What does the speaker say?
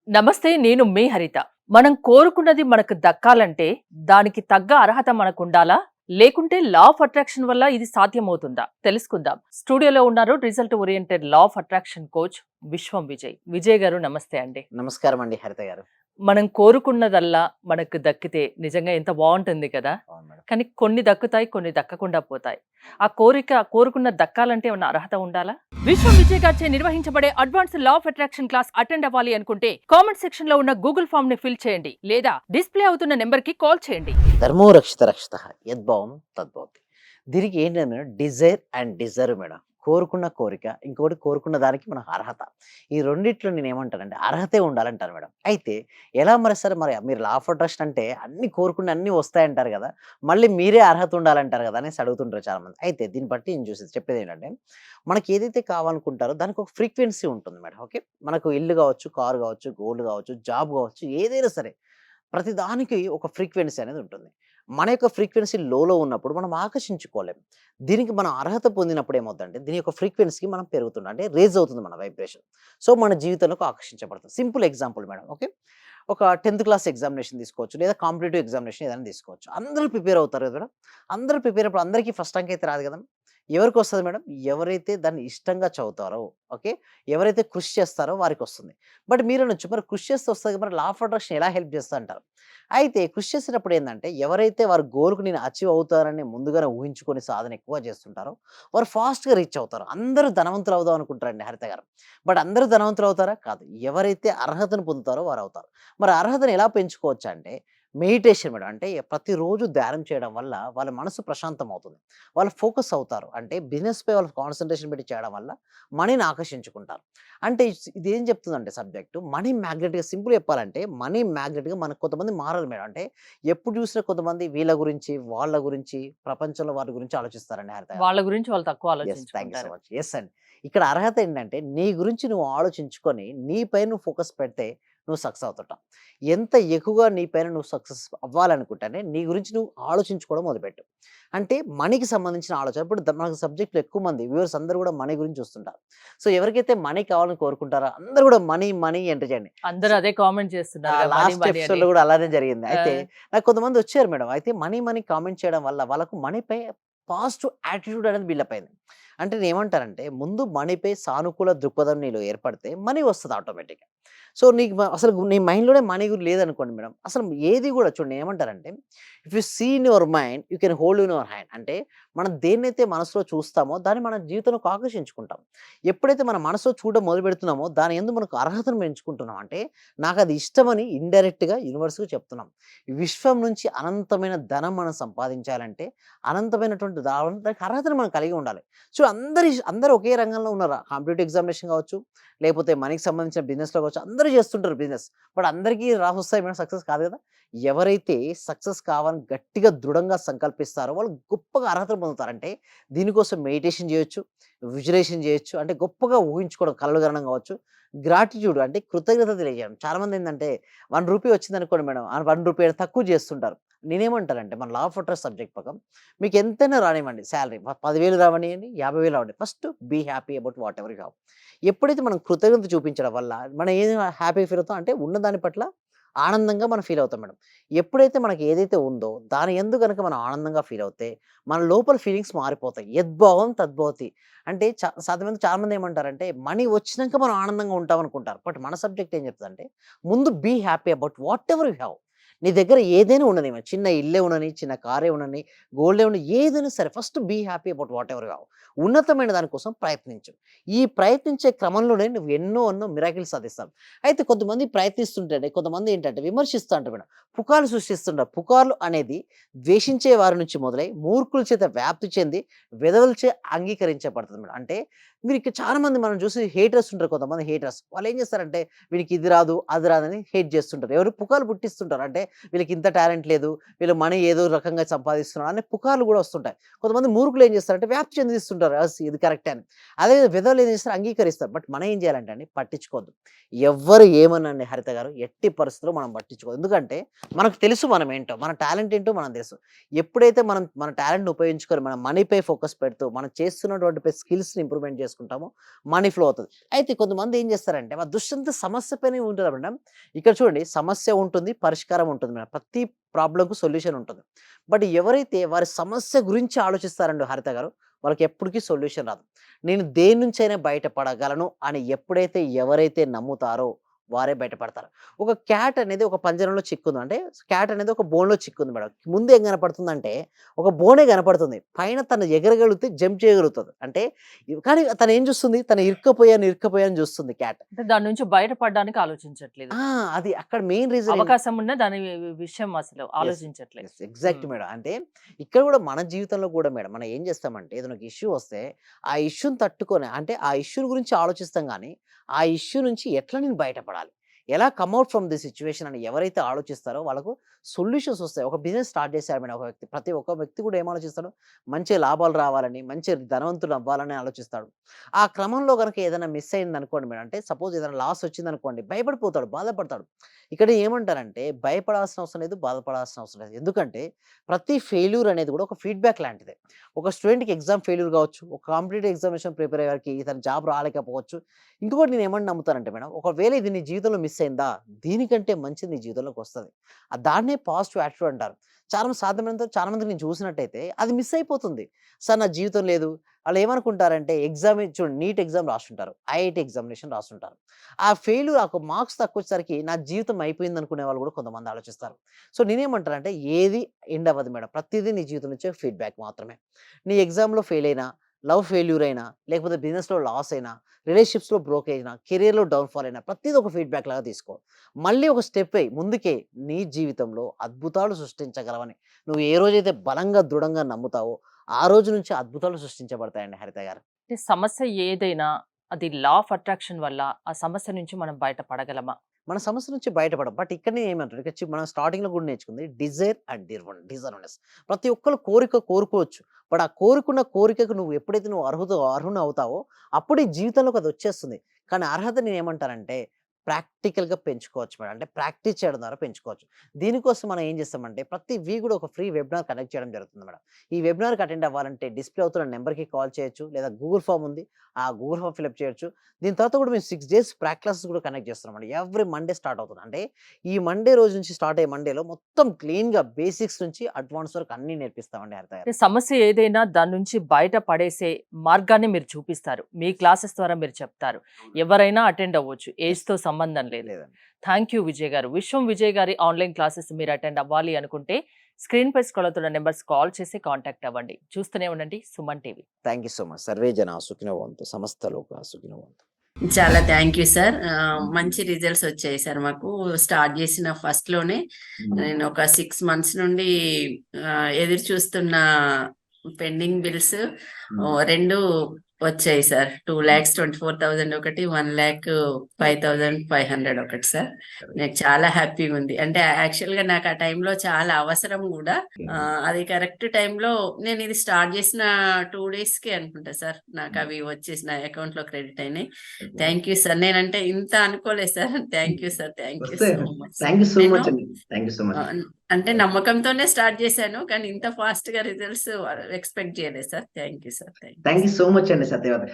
నమస్తే. నేను మీ హరిత. మనం కోరుకున్నది మనకు దక్కాలంటే దానికి తగ్గ అర్హత మనకుండాలా? లేకుంటే లా ఆఫ్ అట్రాక్షన్ వల్ల ఇది సాధ్యమవుతుందా? తెలుసుకుందాం. స్టూడియోలో ఉన్నారు result oriented law of attraction coach విశ్వం విజయ్. విజయ్ గారు నమస్తే అండి. నమస్కారం అండి హరిత గారు. మనం కోరుకున్నదల్లా మనకు దక్కితే నిజంగా ఎంత బావుంటుంది కదా! అవును మేడం. కానీ కొన్ని దక్కుతాయి, కొన్ని దక్కకుండా పోతాయి. ఆ కోరుకున్న దక్కాలంటే ఏమన్నా అర్హత ఉండాలా? విశ్వం విజయ్ గారిచే నిర్వహించబడే advanced law of attraction class attend అవ్వాలి అనుకుంటే కామెంట్ సెక్షన్ లో ఉన్న గూగుల్ ఫామ్ ని ఫిల్ చేయండి లేదా డిస్ప్లే అవుతున్న నెంబర్ కి కాల్ చేయండి. ధర్మో రక్షిత రక్షితః యద్భావం తద్భవతి. దీనికి ఏంటంటే madam desire and deserve madam. కోరుకున్న కోరిక, ఇంకోటి కోరుకున్న దానికి మనకు అర్హత. ఈ రెండిట్లో నేనేమంటానంటే అర్హతే ఉండాలంటాను మేడం. అయితే ఎలా మరి సరే మరి మీరు లా ఆఫ్ అట్రాక్షన్ అంటే అన్నీ కోరుకున్న అన్నీ వస్తాయంటారు గదా! మళ్ళీ మీరే అర్హత ఉండాలంటారు గదా! అనేసి అడుగుతుంటారు చాలామంది. అయితే దీన్ని బట్టి నేను చూసేది చెప్పేదేంటంటే మనకి ఏదైతే కావాలనుకుంటారో దానికి ఒక ఫ్రీక్వెన్సీ ఉంటుంది మేడం. ఓకే. మనకు ఇల్లు గావచ్చు, కారు గావచ్చు, గోల్డ్ గావచ్చు, జాబ్ గావచ్చు ఏదైనా సరే ప్రతి దానికి ఒక ఫ్రీక్వెన్సీ అనేది ఉంటుంది. మన యొక్క ఫ్రీక్వెన్సీ లోలో ఉన్నప్పుడు మనం ఆకర్షించుకోలేం. దీనికి మనం అర్హత పొందినప్పుడు ఏమవుద్దంటే దీని యొక్క ఫ్రీక్వెన్సీకి మనం పెరుగుతున్నాం. అంటే రేజ్ అవుతుంది మన వైబ్రేషన్. సో, మన జీవితంలోకి ఆకర్షించబడుతుంది. Simple example madam. ఓకే. ఒక 10థ్ క్లాస్ ఎగ్జామినేషన్ తీసుకోవచ్చు. లేదా కాంపిటీటివ్ ఎగ్జామినేషన్ ఏదైనా తీసుకోవచ్చు. అందరూ ప్రిపేర్ అవుతారు కదా మేడం. అందరూ ప్రిపేర్ అప్పుడు అందరికీ ఫస్ట్ ర్యాంక్ అయితే రాదు కదా! ఎవరికొస్తది మేడం? ఎవరైతే దాన్ని ఇష్టంగా చదువుతారో, ఓకే. ఎవరైతే కృషి చేస్తారో వారికొస్తుంది. బట్ మీరనొచ్చు మరి కృషి చేస్తే వస్తది మరి లా ఆఫ్ అట్రాక్షన్ ఎలా హెల్ప్ చేస్తదంటారు? అయితే కృషి చేసేటప్పుడు ఏందంటే, ఎవరైతే వారి గోల్‌కి నేను అచీవ్ అవుతానని ముందుగానే ఊహించుకొని సాధన ఎక్కువ చేస్తుంటారో, వారు ఫాస్ట్‌గా రీచ్ అవుతారు. అందరూ ధనవంతులు అవుదాం అనుకుంటారండి హరిత గారు. బట్ అందరూ ధనవంతులు అవుతారా? కాదు. ఎవరైతే అర్హతను పొందుతారో వారవుతారు. మరి అర్హతను ఎలా పెంచుకోవచ్చంటే, మెడిటేషన్ మేడం. అంటే ప్రతిరోజు ధ్యానం చేయడం వల్ల వాళ్ళ మనసు ప్రశాంతం అవుతుంది. వాళ్ళు ఫోకస్ అవుతారు. అంటే బిజినెస్‌పై వాళ్ళు కాన్సంట్రేషన్ పెట్టి చేయడం వల్ల మనీని ఆకర్షించుకుంటారు. అంటే ఇదేం చెప్తుందంటే సబ్జెక్టు మనీ మ్యాగ్నెట్‌గా సింపుల్‌గా చెప్పాలంటే మనీ మ్యాగ్నెట్‌గా మనకు కొంతమంది మారరు మేడం. అంటే ఎప్పుడు చూసినా కొంతమంది వీళ్ళ గురించి, వాళ్ళ గురించి, ప్రపంచంలో వారి గురించి ఆలోచిస్తారండి హరిత గారు. వాళ్ళ గురించి వాళ్ళు తక్కువ థాంక్ యూ సో ఆలోచించుకుంటారు. మచ్. అండి. ఇక్కడ అర్హత ఏంటంటే నీ గురించి నువ్వు ఆలోచించుకొని నీపై నువ్వు ఫోకస్ పెడితే నువ్వు సక్సెస్ అవుతుంటావు. ఎంత ఎక్కువగా నీ పైన నువ్వు సక్సెస్ అవ్వాలనుకుంటేనే నీ గురించి నువ్వు ఆలోచించుకోవడం మొదలుపెట్టు. అంటే మనీకి సంబంధించిన ఆలోచన ఇప్పుడు మనకు సబ్జెక్ట్‌లో ఎక్కువ మంది వ్యూవర్స్ అందరూ కూడా మనీ గురించి చూస్తుంటారు. సో, ఎవరికైతే మనీ కావాలని కోరుకుంటారో అందరూ కూడా మనీ, మనీ ఎంటర్ చేయండి. అందరూ అదే కామెంట్ చేస్తున్నారుగా మనీ లాస్ట్ మనీ అని. ఎపిసోడ్‌లో కూడా అలానే జరిగింది. ఆ! అయితే నాకు కొంతమంది వచ్చారు మేడం. అయితే మనీ, మనీ కామెంట్ చేయడం వల్ల వాళ్ళకు మనీపై పాజిటివ్ యాటిట్యూడ్ అనేది బిల్డప్ అయింది. అంటే నేనేమంటానంటే ముందు మనీపై సానుకూల దృక్పథం నీలో ఏర్పడితే మనీ వస్తది ఆటోమేటిక్‌గా. సో, నీకు అసలు నీ మైండ్‌లోనే మనీ లేదనుకోండి మేడం. అసలు ఏది కూడా చూడండి ఏమంటారంటే if you see in your mind you can hold in your hand. అంటే మనం దేన్నైతే మనసులో చూస్తామో దాన్ని మన జీవితంలోకి ఆకర్షించుకుంటాం. ఎప్పుడైతే మన మనసులో చూడడం మొదలుపెడుతున్నామో దాని యందు మనకు అర్హతను పెంచుకుంటున్నాం. అంటే నాకది ఇష్టమని ఇండైరెక్ట్‌గా యూనివర్స్‌కి చెప్తున్నాం. ఈ విశ్వం నుంచి అనంతమైన ధనం మనం సంపాదించాలంటే, అనంతమైనటువంటి దానికి అర్హతను మనం కలిగి ఉండాలి. సో, అందరూ ఒకే రంగంలో ఉన్నారు. కాంపిటీటివ్ ఎగ్జామినేషన్ కావచ్చు, లేకపోతే మనీకి సంబంధించిన బిజినెస్‌లో కావచ్చు, అందరూ చేస్తుంటారు బిజినెస్. బట్ అందరికీ రాసొస్తాయి మేడం సక్సెస్ కాదు కదా! ఎవరైతే సక్సెస్ కావాలని గట్టిగా, దృఢంగా సంకల్పిస్తారో వాళ్ళు గొప్పగా అర్హతను పొందుతారు. అంటే దీనికోసం మెడిటేషన్ చేయొచ్చు, విజువలైజేషన్ చేయొచ్చు. అంటే గొప్పగా ఊహించుకోవడం కలలు కనడం కావచ్చు. గ్రాటిట్యూడ్ అంటే కృతజ్ఞత తెలియజేయడం. చాలామందేందంటే రూ. 1 వచ్చిందనుకోండి మేడం. ఆ రూ. 1 తక్కువ చేస్తుంటారు. నేనేమంటానంటే మన లా ఆఫ్ అట్రాక్షన్ సబ్జెక్ట్ ప్రకారం మీకు ఎంతైనా రానివ్వండి సాలరీ 10,000 రావనియండి, 50,000 రావండి. First be happy about whatever you have. ఎప్పుడైతే మనం కృతజ్ఞత చూపించడం వల్ల మనం ఏది హ్యాపీగా ఫీల్ అవుతాం అంటే ఉన్న దాని పట్ల ఆనందంగా మనం ఫీల్ అవుతాం మేడం. ఎప్పుడైతే మనకి ఏదైతే ఉందో దాని యందు గనుక మనం ఆనందంగా ఫీల్ అవుతే మన లోపల ఫీలింగ్స్ మారిపోతాయి. యద్భావం తద్భవతి. అంటే సాధ్యమైనంత చాలామంది ఏమంటారంటే మనీ వచ్చినంక మనం ఆనందంగా ఉంటాం అనుకుంటారు. బట్ మన సబ్జెక్ట్ ఏం చెప్తదంటే ముందు be happy about whatever you have. నీ దగ్గర ఏదైనా ఉండనివ్వండి. చిన్న ఇల్లే ఉండని, చిన్న కారే ఉండని, గోల్డే ఉండని ఏదైనా సరే first be happy about whatever you have. ఉన్నతమైన దాని కోసం ప్రయత్నించు. ఈ ప్రయత్నించే క్రమంలోనే నువ్వు ఎన్నో మిరాకిల్స్ సాధిస్తావు. అయితే కొంతమంది ప్రయత్నిస్తుంటేనే కొంతమంది ఏంటంటే విమర్శిస్తా ఉంటారు మేడం. పుకార్లు సృష్టిస్తుంటారు. పుకార్లు అనేది ద్వేషించే వారి నుంచి మొదలై మూర్ఖుల చేత వ్యాప్తి చెంది వెధవలచే అంగీకరించబడుతుంది మేడం. అంటే మీరు ఇక్కడ చాలా మంది మనం చూసి హేటర్స్ ఉంటారు కొంతమంది హేటర్స్. వాళ్ళేం చేస్తారంటే వీళ్ళకి ఇది రాదు, అది రాదని హేట్ చేస్తుంటారు. ఎవరు పుకార్లు పుట్టిస్తుంటారు. అంటే వీళ్ళకి ఇంత టాలెంట్ లేదు, వీళ్ళు మనీ ఏదో రకంగా సంపాదిస్తున్నారు అనే పుకార్లు కూడా వస్తుంటాయి. కొంతమంది మూర్ఖులు ఏం చేస్తారంటే వ్యాప్తి చెందిస్తుంటారు. ఇది కరెక్టే అని. అదే విధవలు ఏం చేస్తారు అంగీకరిస్తారు. బట్ మనం ఏం చేయాలంటే అండి పట్టించుకోవద్దు. ఎవ్వరు ఏమనండి హరిత గారు ఎట్టి పరిస్థితిలో మనం పట్టించుకోవద్దు. ఎందుకంటే మనకు తెలుసు మనం ఏంటో, మన టాలెంట్ ఏంటో మనం తెలుసు. ఎప్పుడైతే మనం మన టాలెంట్‌ని ఉపయోగించుకొని మన మనీపై ఫోకస్ పెడుతూ మనం చేస్తున్నటువంటి స్కిల్స్‌ని ఇంప్రూవ్‌మెంట్ చేసుకుంటామో మనీ ఫ్లో అవుతుంది. అయితే కొంతమంది ఏం చేస్తారంటే వాళ్ళ దృష్టంతా సమస్య పైనే ఉంటుంది మేడం. ఇక్కడ చూడండి సమస్య ఉంటుంది, పరిష్కారం ఉంటుంది మేడం. ప్రతి ప్రాబ్లమ్‌కు సొల్యూషన్ ఉంటుంది. బట్ ఎవరైతే వారి సమస్య గురించి ఆలోచిస్తారండి హరిత గారు, వాళ్ళకి ఎప్పటికి సొల్యూషన్ రాదు. నేను దేని నుంచైనా బయటపడగలను అని ఎప్పుడైతే ఎవరైతే నమ్ముతారో వారే బయటపడతారు. ఒక క్యాట్ అనేది ఒక పంజరంలో చిక్కుంది. అంటే క్యాట్ అనేది ఒక బోన్‌లో చిక్కుంది మేడం. ముందు ఏం కనపడుతుందంటే ఒక బోనే కనపడుతుంది. పైన తను ఎగరగలిగితే జంప్ చేయగలుగుతది. అంటే కానీ తను ఏం చూస్తుంది? తను ఇరుక్కపోయాను చూస్తుంది క్యాట్. అంటే దాని నుంచి బయటపడడానికి ఆలోచించట్లేదు. ఆ! అది అక్కడ మెయిన్ రీజన్ అవకాశం ఉన్న దాని విషయం అసలు ఆలోచించట్లేదు. ఎగ్జాక్ట్ హ్మ్. మేడం. అంటే ఇక్కడ కూడా మన జీవితంలో కూడా మేడం మనం ఏం చేస్తామంటే ఏదైనా ఒక ఇష్యూ వస్తే ఆ ఇష్యూని తట్టుకొని అంటే ఆ ఇష్యూ గురించి ఆలోచిస్తాం గానీ, ఆ ఇష్యూ నుంచి ఎట్లా నేను బయటపడాలి? ఎలా come out from the situation అని ఎవరైతే ఆలోచిస్తారో వాళ్ళకు సొల్యూషన్స్ వస్తాయి. ఒక బిజినెస్ స్టార్ట్ చేశారు మేడం ఒక వ్యక్తి. ప్రతి ఒక్క వ్యక్తి కూడా ఏం ఆలోచిస్తాడు? మంచి లాభాలు రావాలని, మంచి ధనవంతుడు అవ్వాలని ఆలోచిస్తాడు. ఆ క్రమంలో గనుక ఏదైనా మిస్ అయిందనుకోండి మేడం, అంటే సపోజ్ ఏదైనా లాస్ వచ్చిందనుకోండి భయపడిపోతాడు, బాధపడతాడు. ఇక్కడ ఏమంటారంటే భయపడాల్సిన అవసరం లేదు, బాధపడాల్సిన అవసరం లేదు. ఎందుకంటే ప్రతి ఫెయిల్యూర్ అనేది కూడా ఒక ఫీడ్‌బ్యాక్ లాంటిదే. ఒక స్టూడెంట్‌కి ఎగ్జామ్ ఫెయిల్యూర్ కావచ్చు, ఒక కాంపిటీటివ్ ఎగ్జామినేషన్ ప్రిపేర్ అయ్యే వారికి ఇతను జాబ్ రాలేకపోవచ్చు. ఇంకొకటి నేనేమని నమ్ముతానంటే మేడం, ఒకవేళ ఇది నీ జీవితంలో మిస్ అయిందా, దీనికంటే మంచిది నీ జీవితంలోకి వస్తది. దాన్నే పాజిటివ్ యాటిట్యూడ్ అంటారు. సాధ్యమైనంత చాలా మందికి నేను చూసినట్టయితే అది మిస్ అయిపోతుంది. సార్ నా జీవితం లేదు. వాళ్ళు ఏమనుకుంటారంటే ఎగ్జామ్ చూడండి నీట్ ఎగ్జామ్ రాసుంటారు. ఐఐటీ ఎగ్జామినేషన్ రాసుంటారు. ఆ ఫెయిల్యూర్ ఆ మార్క్స్ తక్కువొచ్చేసరికి నా జీవితం అయిపోయింది అనుకునే వాళ్ళు కూడా కొంతమంది ఆలోచిస్తారు. సో నేనేమంటానంటే ఏది ఎండ్ అవ్వదు మేడం. ప్రతిదీ నీ జీవితం నుంచే ఫీడ్‌బ్యాక్ మాత్రమే. నీ ఎగ్జామ్‌లో ఫెయిల్ అయినా, లవ్ ఫెయిల్యూర్ అయినా, లేకపోతే బిజినెస్‌లో లాస్ అయినా, రిలేషన్‌షిప్స్‌లో బ్రోక్ అయినా, కెరియర్‌లో డౌన్‌ఫాల్ అయినా ప్రతీది ఒక ఫీడ్‌బ్యాక్ లాగా తీసుకో. మళ్ళీ ఒక స్టెప్ ఎయి ముందుకే. నీ జీవితంలో అద్భుతాలు సృష్టించగలవని నువ్వు ఏ రోజైతే బలంగా, దృఢంగా నమ్ముతావో ఆ రోజు నుంచి అద్భుతాలు సృష్టించబడతాయండి హరిత గారు. అంటే సమస్య ఏదైనా అది లా ఆఫ్ అట్రాక్షన్ వల్ల ఆ సమస్య నుంచి మనం బయటపడగలమా? మన సమస్య నుంచి బయటపడం. బట్ ఇక్కడ నేనేమంటాను ఇక్కడ మనం స్టార్టింగ్‌లో కూడా నేర్చుకుంది డిజైర్ అండ్ డిజర్వ్‌నెస్. ప్రతి ఒక్కళ్ళు కోరిక కోరుకోవచ్చు. బట్ ఆ కోరుకున్న కోరికకు నువ్వు ఎప్పుడైతే నువ్వు అర్హునవుతావో అప్పుడు ఈ జీవితంలోకి అది వచ్చేస్తుంది. కానీ అర్హత నేనేమంటానంటే ప్రాక్టికల్‌గా పెంచుకోవచ్చు మేడం. అంటే ప్రాక్టీస్ చేయడం ద్వారా పెంచుకోవచ్చు. దీనికోసం మనం ఏం చేస్తామంటే ప్రతి వీక్ కూడా ఒక ఫ్రీ వెబినార్ కండక్ట్ చేయడం జరుగుతుంది మేడం. ఈ వెబినార్‌కి అటెండ్ అవ్వాలంటే డిస్‌ప్లే అవుతున్న నంబర్‌కి కాల్ చేయొచ్చు. లేదా గూగుల్ ఫార్మ్ ఉంది. ఆ గూగుల్ ఫార్మ్ ఫిలప్ చేయొచ్చు. దీని తర్వాత కూడా మేము 6 డేస్ ప్రాక్టీస్ క్లాసెస్ కూడా కండక్ట్ చేస్తున్నామండి. ఎవ్రీ మండే స్టార్ట్ అవుతుంది. అంటే ఈ మండే రోజు నుంచి స్టార్ట్ అయ్యే మండేలో మొత్తం క్లీన్‌గా బేసిక్స్ నుంచి అడ్వాన్స్ వరకు అన్నీ నేర్పిస్తామండి హరిత గారు. అంటే సమస్య ఏదైనా దాని నుంచి బయట పడేసే మార్గాన్ని మీరు చూపిస్తారు. మీ క్లాసెస్ ద్వారా మీరు చెప్తారు. ఎవరైనా అటెండ్ అవ్వచ్చు. ఏజ్‌తో సంబంధం లేదు. లేదండి. థ్యాంక్ యూ విజయ్ గారు. విశ్వం విజయ్ గారి ఆన్‌లైన్ క్లాసెస్ మీరు అటెండ్ అవ్వాలి అనుకుంటే స్క్రీన్‌పై స్క్రోల్ అవుతున్న నంబర్స్ కాల్ చేసి కాంటాక్ట్ అవ్వండి. చూస్తూనే ఉండండి Suman TV. Thank you so much. Survey జన సుఖినో భవంతు. సమస్త లోకా సుఖినో భవంతు. చాలా థ్యాంక్ యూ సార్. మంచి రిజల్ట్స్ వచ్చాయి సార్ మాకు. స్టార్ట్ చేసిన ఫస్ట్‌లోనే నేను ఒక 6 మంత్స్ నుండి ఎదురు చూస్తున్న పెండింగ్ బిల్స్ 2 వచ్చాయి సార్. 2,24,000 ఒకటి, 1,05,500 ఒకటి సార్. నాకు చాలా హ్యాపీగా ఉంది. అంటే యాక్చువల్‌గా నాకు ఆ టైంలో చాలా అవసరం కూడా. అది కరెక్ట్ టైంలో నేను ఇది స్టార్ట్ చేసిన 2 డేస్‌కే అనుకుంటా సార్ నాకు అవి వచ్చేసి నా అకౌంట్‌లో క్రెడిట్ అయినాయి. Thank you sir. నేనంటే ఇంత అనుకోలేదు sir. Thank you sir. Thank you so much. Thank you so నేను మచ్ అండి. Thank you so much. అంటే నమ్మకంతోనే స్టార్ట్ చేశాను. కానీ ఇంత ఫాస్ట్‌గా రిజల్ట్స్ ఎక్స్‌పెక్ట్ చేయలేదు sir. Thank you sir. Thank you so much అండి సత్యవతి.